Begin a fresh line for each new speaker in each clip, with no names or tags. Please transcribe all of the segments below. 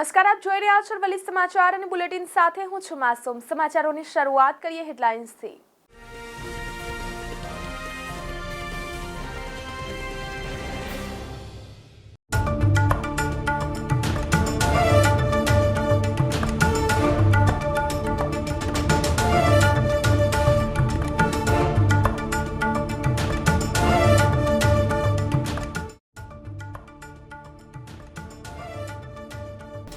નમસ્કાર, આપ જોઈ રહ્યા છો અરવલ્લી સમાચાર અને બુલેટિન સાથે હું છું માસૂમ। સમાચારોની શરૂઆત કરીએ હેડલાઇન્સથી।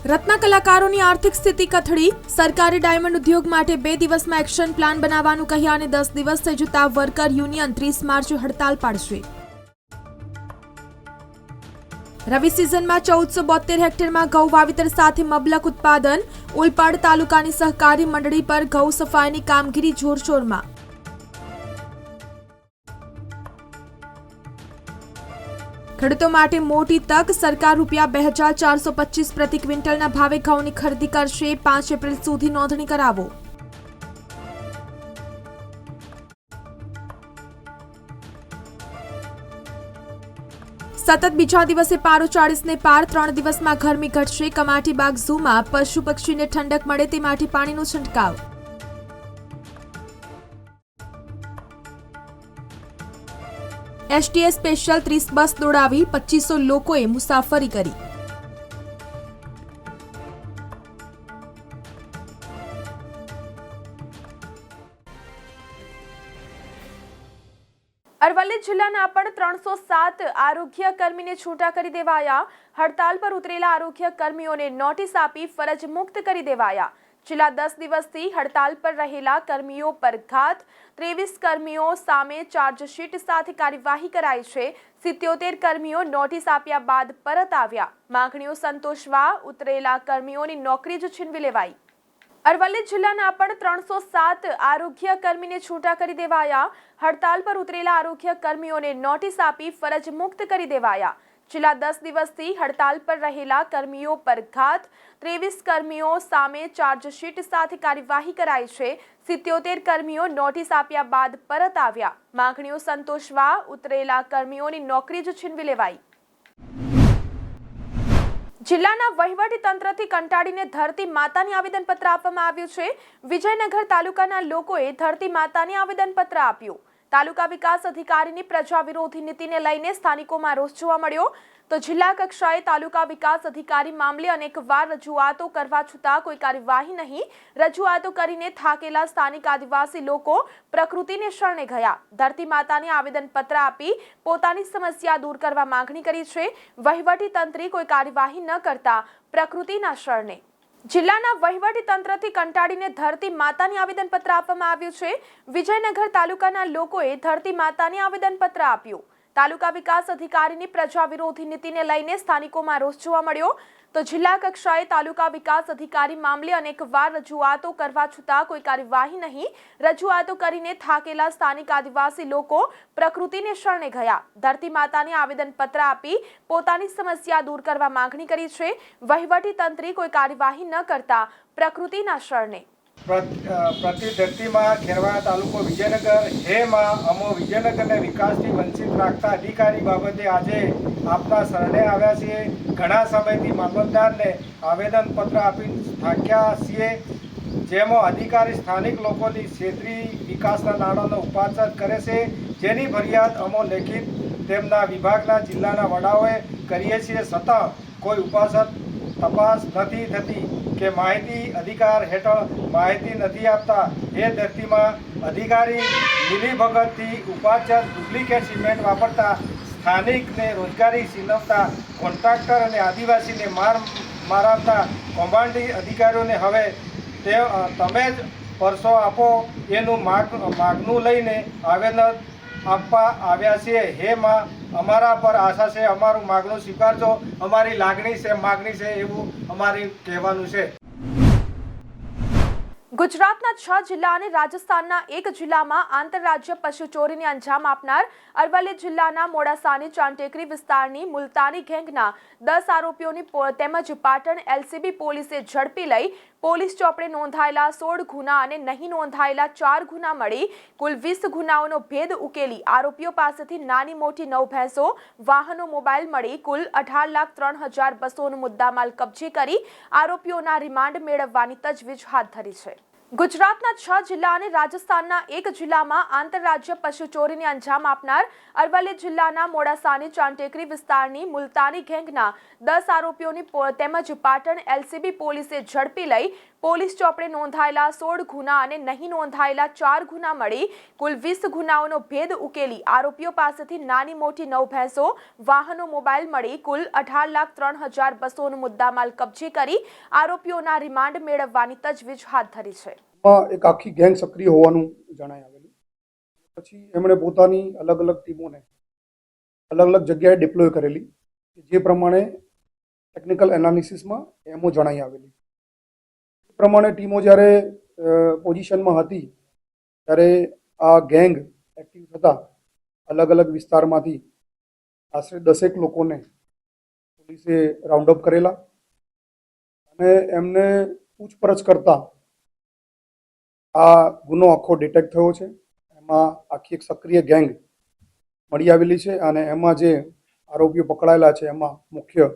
રત્ન કલાકારોની આર્થિક સ્થિતિ કથળી। સરકારે ડાયમંડ ઉદ્યોગ માટે 2 દિવસમાં એક્શન પ્લાન બનાવવાનું કહ્યા અને 10 દિવસ થઈ જતા વર્કર યુનિયન 30 માર્ચે હડતાલ પાડશે। રવિ સિઝનમાં 1472 હેક્ટરમાં ઘઉં વાવેતર સાથે મબલક ઉત્પાદન। ઓલપાડ તાલુકાની સહકારી મંડળી પર ઘઉં સફાઈની કામગીરી જોરશોરમાં। ખેડૂતો માટે મોટી તક। સરકાર રૂપિયા 2425 પ્રતિ ક્વિન્ટલના ભાવે ઘઉંની ખરીદી કરશે। 5 એપ્રિલ સુધી નોંધણી કરાવો। સતત બીજા દિવસે પારો 40ને પાર। 3 દિવસમાં ગરમી ઘટશે। કમાટીબાગ ઝૂમાં પશુ પક્ષીને ઠંડક મળે તે માટે પાણીનો છંટકાવ। એસટીએસ સ્પેશિયલ 30 બસ દોડાવી 2500 લોકોએ મુસાફરી કરી। અરવલ્લી જિલ્લાના પણ 307 આરોગ્ય કર્મીને છૂટા કરી દેવાયા। હડતાલ પર ઉતરેલા આરોગ્ય કર્મીઓને નોટિસ આપી ફરજ મુક્ત કરી દેવાયા। છેલ્લા 10 દિવસથી હડતાલ પર રહેલા કર્મીઓ પર ઘાત। 23 કર્મીઓ સામે ચાર્જશીટ સાથે કાર્યવાહી કરાઈ છે। 77 કર્મીઓ નોટિસ આપ્યા બાદ પરત આવ્યા। માંગણીઓ સંતોષવા ઉતરેલા કર્મીઓની નોકરી જ છીનવી લેવાઈ। અરવલ્લી જિલ્લાના પણ 307 આરોગ્ય કર્મીને છૂટા કરી દેવાયા। હડતાલ પર ઉતરેલા આરોગ્ય કર્મીઓને નોટિસ આપી ફરજ મુક્ત કરી દેવાયા। છેલ્લા 10 દિવસથી હડતાલ પર રહેલા કર્મીઓ પર ઘાત। 23 કર્મીઓ સામે ચાર્જશીટ સાથે કાર્યવાહી કરાઈ છે। 77 કર્મીઓ નોટિસ આપ્યા બાદ પરત આવ્યા। માંગણીઓ સંતોષવા ઉતરેલા કર્મીઓની નોકરી જ છીનવી લેવાઈ। જિલ્લાના વહીવટી તંત્રથી કંટાળીને ધરતી માતાની આવેદનપત્ર આપવામાં આવ્યું છે। વિજયનગર તાલુકાના લોકોએ ધરતી માતાની આવેદનપત્ર આપ્યું। તાલુકા વિકાસ અધિકારીની પ્રજા વિરોધી નીતિને લઈને સ્થાનિકોમાં રોષ જોવા મળ્યો। તો જિલ્લા કક્ષાએ તાલુકા વિકાસ અધિકારી મામલે અનેકવાર રજૂઆતો કરવા છતાં કોઈ કાર્યવાહી નહીં। રજૂઆતો કરીને થાકેલા સ્થાનિક આદિવાસી લોકો પ્રકૃતિને શરણે ગયા। ધરતી માતાને આવેદનપત્ર આપી પોતાની સમસ્યા દૂર કરવા માંગણી કરી છે। વહીવટી તંત્રે કોઈ કાર્યવાહી ન કરતા પ્રકૃતિના શરણે જિલ્લાના વહીવટી તંત્રથી કંટાળીને ધરતી માતાની આવેદનપત્ર આપવામાં આવ્યું છે। વિજયનગર તાલુકાના લોકોએ ધરતી માતાની આવેદનપત્ર આપ્યું। તાલુકા વિકાસ અધિકારીની પ્રજા વિરોધી નીતિને લઈને સ્થાનિકોમાં રોષ જોવા મળ્યો। તો જિલ્લા કક્ષાએ તાલુકા વિકાસ અધિકારી મામલે અનેકવાર રજૂઆતો કરવા છતાં કોઈ કાર્યવાહી નહીં। રજૂઆતો કરીને થાકેલા સ્થાનિક આદિવાસી લોકો પ્રકૃતિને શરણે ગયા। ધરતી માતાને આવેદનપત્ર આપી પોતાની સમસ્યા દૂર કરવા માંગણી કરી છે। વહીવટી તંત્રે કોઈ કાર્યવાહી ન કરતા પ્રકૃતિના શરણે
પ્રતિ ધરતીમાં ખેરવાડા તાલુકો વિજયનગર હે માં અમો વિજયનગરને વિકાસથી વંચિત રાખતા અધિકારી બાબતે આજે આપના શરણે આવ્યા છીએ। ઘણા સમયથી મામલતદારને આવેદનપત્ર આપી થાક્યા છીએ। જેમાં અધિકારી સ્થાનિક લોકોની ક્ષેત્રીય વિકાસના નાણાંનો ઉપાર્જન કરે છે। જેની ફરિયાદ અમો લેખિત તેમના વિભાગના જિલ્લાના વડાઓએ કરીએ છીએ, છતાં કોઈ ઉપાસક તપાસ નથી થતી કે માહિતી અધિકાર હેઠળ માહિતી નથી આપતા। એ ધરતીમાં અધિકારી મિલીભગતથી ઉપાર્જિત ડુપ્લિકેટ સિમેન્ટ વાપરતા સ્થાનિકને રોજગારી છીનવતા કોન્ટ્રાક્ટર અને આદિવાસીને મારવતા કૌભાંડી અધિકારીઓને હવે તમે જ પરસો આપો એનું માગનું લઈને આવેદન આપવા આવ્યા છીએ। હે માં, અમારા પર આશા છે, અમારું માગણું સ્વીકારજો। અમારી લાગણી છે, માગણી છે એવું અમારી કહેવાનું છે।
ગુજરાતના 6 જિલ્લા અને રાજસ્થાનના 1 જિલ્લામાં આંતરરાજ્ય પશુ ચોરીને અંજામ આપનાર અરવલ્લી જિલ્લાના મોડાસાની ચાંટેકરી વિસ્તારની મુલતાની ગેંગના 10 આરોપીઓની તેમજ પાટણ એલસીબી પોલીસે ઝડપી લઈ પોલીસ ચોપડે નોંધાયેલા 16 ગુના અને નહીં નોંધાયેલા 4 ગુના મળી કુલ 20 ગુનાઓનો ભેદ ઉકેલી આરોપીઓ પાસેથી નાની મોટી 9 ભેંસો, વાહનો, મોબાઈલ મળી કુલ 18,03,200નો મુદ્દામાલ કબજે કરી આરોપીઓના રિમાન્ડ મેળવવાની તજવીજ હાથ ધરી છે. ગુજરાતના 6 જિલ્લા અને રાજસ્થાનના 1 જિલ્લામાં આંતરરાજ્ય પશુ ચોરીને અંજામ આપનાર અરવલ્લી જિલ્લાના મોડાસાની ચાંટેકરી વિસ્તારની મુલતાની ગેંગના 10 આરોપીઓની તેમજ પાટણ એલસીબી પોલીસે ઝડપી લઈ પોલીસ ચોપડે નોંધાયેલા 16 ગુના અને નહીં નોંધાયેલા 4 ગુના મળી કુલ 20 ગુનાઓનો ભેદ ઉકેલી આરોપીઓ પાસેથી નાની મોટી 9 ભેંસો, વાહનો, મોબાઈલ મળી કુલ 18,03,200નો મુદ્દામાલ કબજે કરી આરોપીઓના રિમાન્ડ મેળવવાની તજવીજ હાથ ધરી છે.
એક આખી ગેંગ સક્રિય હોવાનું જણાઈ આવેલું. પછી એમણે પોતાની અલગ અલગ ટીમોને અલગ અલગ જગ્યાએ ડિપ્લોય કરેલી, જે પ્રમાણે ટેકનિકલ એનાલિસિસમાં એમો જણાઈ આવેલી. એ પ્રમાણે ટીમો જ્યારે પોઝિશનમાં હતી ત્યારે આ ગેંગ એક્ટિવ થતા અલગ અલગ વિસ્તારમાંથી આશરે 10 લોકોને પોલીસે રાઉન્ડ અપ કરેલા અને એમને પૂછપરછ કરતા આ ગુનો આખો ડિટેક્ટ થયો છે. એમાં આખી એક સક્રિય ગેંગ મળી આવેલી છે અને એમાં જે આરોપીઓ પકડાયેલા છે એમાં મુખ્ય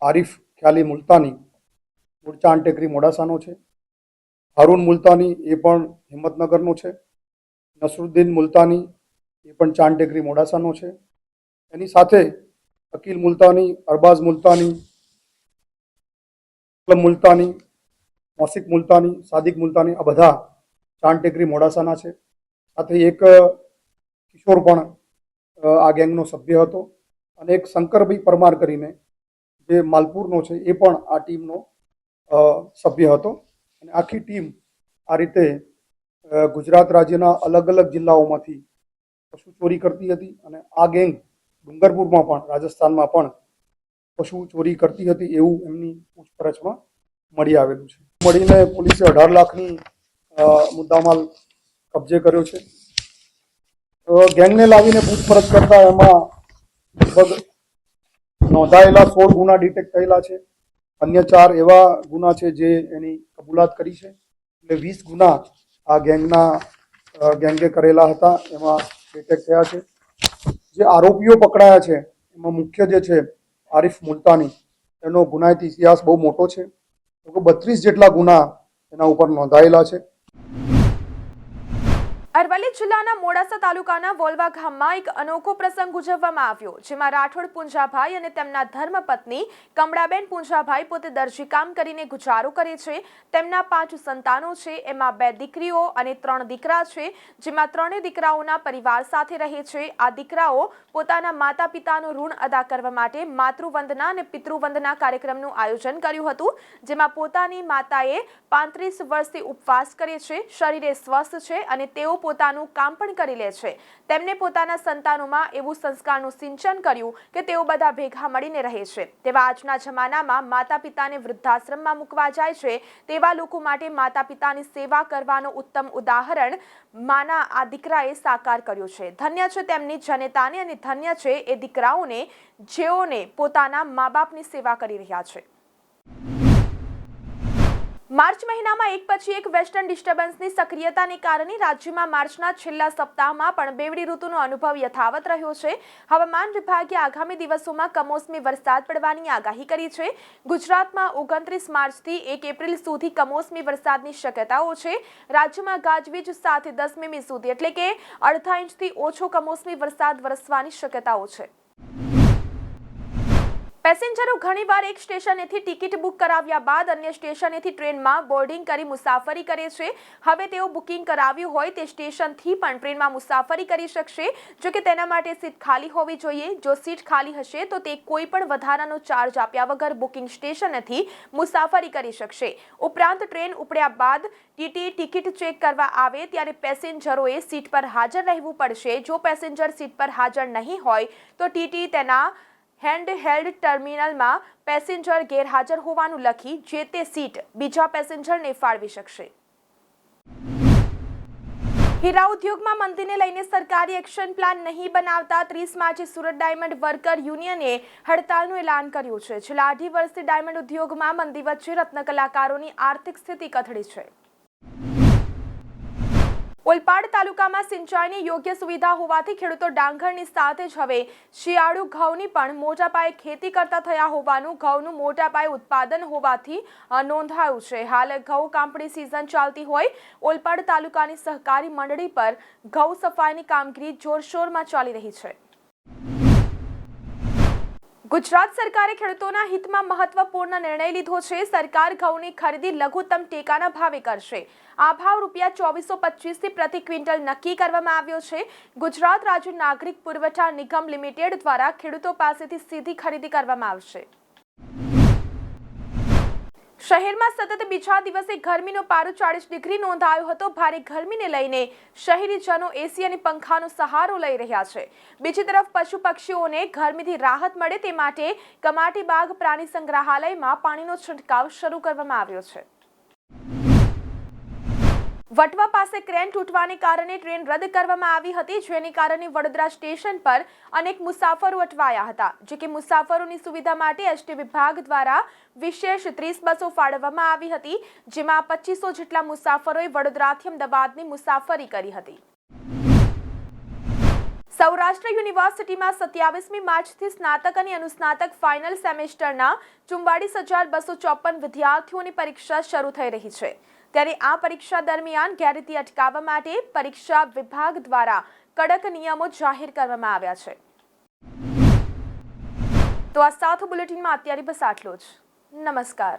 આરિફ ખ્યાલી મુલતાની મૂળ ચાંટેકરી મોડાસાનો છે, હારૂન મુલતાની એ પણ હિંમતનગરનો છે, નસરુદ્દીન મુલતાની એ પણ ચાંટેકરી મોડાસાનો છે. એની સાથે અકીલ મુલતાની, અરબાઝ મુલતાની, મુલતાની, મોસિક મુલતાની, સાદિક મુલતાની આ બધા ચાંટેકરી મોડાસાના છે. સાથે એક કિશોર પણ આ ગેંગનો સભ્ય હતો અને એક શંકરભાઈ પરમાર કરીને જે માલપુરનો છે એ પણ આ ટીમનો સભ્ય હતો. અને આખી ટીમ આ રીતે ગુજરાત રાજ્યના અલગ અલગ જિલ્લાઓમાંથી પશુ ચોરી કરતી હતી અને આ ગેંગ ડુંગરપુરમાં પણ રાજસ્થાનમાં પણ પશુ ચોરી કરતી હતી એવું એમની પૂછપરછમાં મળી આવેલું છે. મળીને પોલીસે 18 લાખની મુદ્દામાલ કબજે કર્યો છે. ગેંગને લાવીને પૂછપરછ કરતા એમાં લગભગ નોંધાયેલા 16 ગુના ડિટેક્ટ થયેલા છે. અન્ય 4 એવા ગુના છે જે એની કબૂલાત કરી છે. એટલે 20 ગુના આ ગેંગે કરેલા હતા એમાં ડિટેક્ટ થયા છે. જે આરોપીઓ પકડાયા છે એમાં મુખ્ય જે છે આરિફ મુલતાની, એનો ગુનાહિત ઇતિહાસ બહુ મોટો છે. 32 જેટલા ગુના એના ઉપર નોંધાયેલા છે.
અરવલ્લી જિલ્લાના મોડાસા તાલુકાના વોલવા ગામમાં એક અનોખો પ્રસંગ ઉજવવામાં આવ્યો, જેમાં રાઠોડ પૂંજાભાઈ અને તેમના ધર્મપત્ની કમળાબેન પૂંજાભાઈ પોતે દરજીકામ કરીને ગુજારો કરે છે. તેમના 5 સંતાનો છે, એમાં 2 દીકરીઓ અને 3 દીકરા છે, જેમાં 3 દીકરાઓના પરિવાર સાથે રહે છે. આ દીકરાઓ પોતાના માતા પિતાનું ઋણ અદા કરવા માટે માતૃવંદના અને પિતૃવંદના કાર્યક્રમનું આયોજન કર્યું હતું, જેમાં પોતાની માતાએ 35 વર્ષથી ઉપવાસ કરે છે, શરીરે સ્વસ્થ છે અને તેઓ પોતાનું કામ પણ કરી લે છે. તેમને પોતાના સંતાનોમાં એવું સંસ્કારનું સિંચન કર્યું કે તેઓ બધા ભેગા મળીને રહે છે. તેવા આજના જમાનામાં માતા પિતાને વૃદ્ધાશ્રમમાં મૂકવા જાય છે તેવા લોકો માટે માતા પિતાની સેવા કરવાનો ઉત્તમ ઉદાહરણ માના આ દીકરાએ સાકાર કર્યો છે. ધન્ય છે તેમની જનેતાને અને ધન્ય છે એ દીકરાઓને જેઓને પોતાના મા બાપની સેવા કરી રહ્યા છે. માર્ચ મહિનામાં એક પછી એક વેસ્ટર્ન ડિસ્ટર્બન્સની સક્રિયતાને કારણે રાજ્યમાં માર્ચના છેલ્લા સપ્તાહમાં પણ બેવડી ઋતુનો અનુભવ યથાવત રહ્યો છે. હવામાન વિભાગે આગામી દિવસોમાં કમોસમી વરસાદ પડવાની આગાહી કરી છે. ગુજરાતમાં 29 માર્ચથી 1 એપ્રિલ સુધી કમોસમી વરસાદની શક્યતાઓ છે. રાજ્યમાં ગાજવીજ સાથે 10 મી સુધી એટલે કે અડધા ઇંચથી ઓછો કમોસમી વરસાદ વરસવાની શક્યતાઓ છે. પેસેન્જરો ઘણીવાર એક સ્ટેશનેથી ટિકિટ બુક કરાવ્યા બાદ અન્ય સ્ટેશનેથી ટ્રેનમાં બોર્ડિંગ કરી મુસાફરી કરે છે. હવે તેઓ બુકિંગ કરાવ્યું હોય તે સ્ટેશનથી પણ ટ્રેનમાં મુસાફરી કરી શકશે, જો કે તેના માટે સીટ ખાલી હોવી જોઈએ. જો સીટ ખાલી હશે તો તે કોઈ પણ વધારાનો ચાર્જ આપ્યા વગર બુકિંગ સ્ટેશનથી મુસાફરી કરી શકશે. ઉપરાંત ટ્રેન ઉપડ્યા બાદ ટીટી ટિકિટ ચેક કરવા આવે ત્યારે પેસેન્જરોએ સીટ પર હાજર રહેવું પડશે. જો પેસેન્જર સીટ પર હાજર નહીં હોય તો ટીટી તેના હેન્ડહેલ્ડ ટર્મિનલમાં પેસેન્જર ગેરહાજર હોવાનું લખી જે તે સીટ બીજા પેસેન્જરને ફાળવી શકશે. હીરા ઉદ્યોગમાં મંદીને લઈને સરકારી એક્શન પ્લાન નહીં બનાવતા 30 માર્ચે સુરત ડાયમંડ વર્કર યુનિયને હડતાલનું એલાન કર્યું છે. છેલ્લા 2.5 વર્ષથી ડાયમંડ ઉદ્યોગમાં મંદી વચ્ચે રત્ન કલાકારોની આર્થિક સ્થિતિ કથળી છે. ઓલપાડ તાલુકામાં સિંચાઈની યોગ્ય સુવિધા હોવાથી ખેડૂતો ડાંગરની સાથે જ હવે શિયાળુ ઘઉંની પણ મોટા પાયે ખેતી કરતા થયા હોવાનું ઘઉંનું મોટા પાયે ઉત્પાદન હોવાથી નોંધાયું છે. હાલ ઘઉં કાપણી સિઝન ચાલતી હોય ઓલપાડ તાલુકાની સહકારી મંડળી પર ઘઉં સફાઈની કામગીરી જોરશોરમાં ચાલી રહી છે. ગુજરાત સરકારે ખેડૂતોના હિતમાં મહત્વપૂર્ણ નિર્ણય લીધો છે. સરકાર ઘઉંની ખરીદી લઘુત્તમ ટેકાના ભાવે કરશે. આ ભાવ ₹2425 થી પ્રતિ ક્વિન્ટલ નક્કી કરવામાં આવ્યો છે. ગુજરાત રાજ્ય નાગરિક પુરવઠા નિગમ લિમિટેડ દ્વારા ખેડૂતો પાસેથી સીધી ખરીદી કરવામાં આવશે. શહેરમાં સતત બીજા દિવસે ગરમીનો પારો 40 ડિગ્રી નોંધાયો હતો. ભારે ગરમીને લઈને શહેરીજનો એસી અને પંખાનો સહારો લઈ રહ્યા છે. બીજી તરફ પશુ પક્ષીઓને ગરમીથી રાહત મળે તે માટે કમાટીબાગ પ્રાણી સંગ્રહાલયમાં પાણીનો છંટકાવ શરૂ કરવામાં આવ્યો છે. વટવા પાસે ક્રેન તૂટવાને કારણે ટ્રેન રદ કરવામાં આવી હતી, જેને કારણે વડોદરા સ્ટેશન પર અનેક મુસાફરો અટવાયા હતા. જો કે મુસાફરોની સુવિધા માટે એસટી વિભાગ દ્વારા વિશેષ 30 બસો ફાળવવામાં આવી હતી, જેમાં 2500 જેટલા મુસાફરોએ વડોદરાથી અમદાવાદની મુસાફરી કરી હતી. સૌરાષ્ટ્ર યુનિવર્સિટીમાં 27મી માર્ચથી સ્નાતક અને અનુસ્નાતક ફાઇનલ સેમેસ્ટરના 44254 વિદ્યાર્થીઓની પરીક્ષા શરૂ થઈ રહી છે. ત્યારે આ પરીક્ષા દરમિયાન ગેરરીતિ અટકાવવા માટે પરીક્ષા વિભાગ દ્વારા કડક નિયમો જાહેર કરવામાં આવ્યા છે. તો આ સાથે બુલેટિનમાં અત્યારે બસ આટલું જ. નમસ્કાર.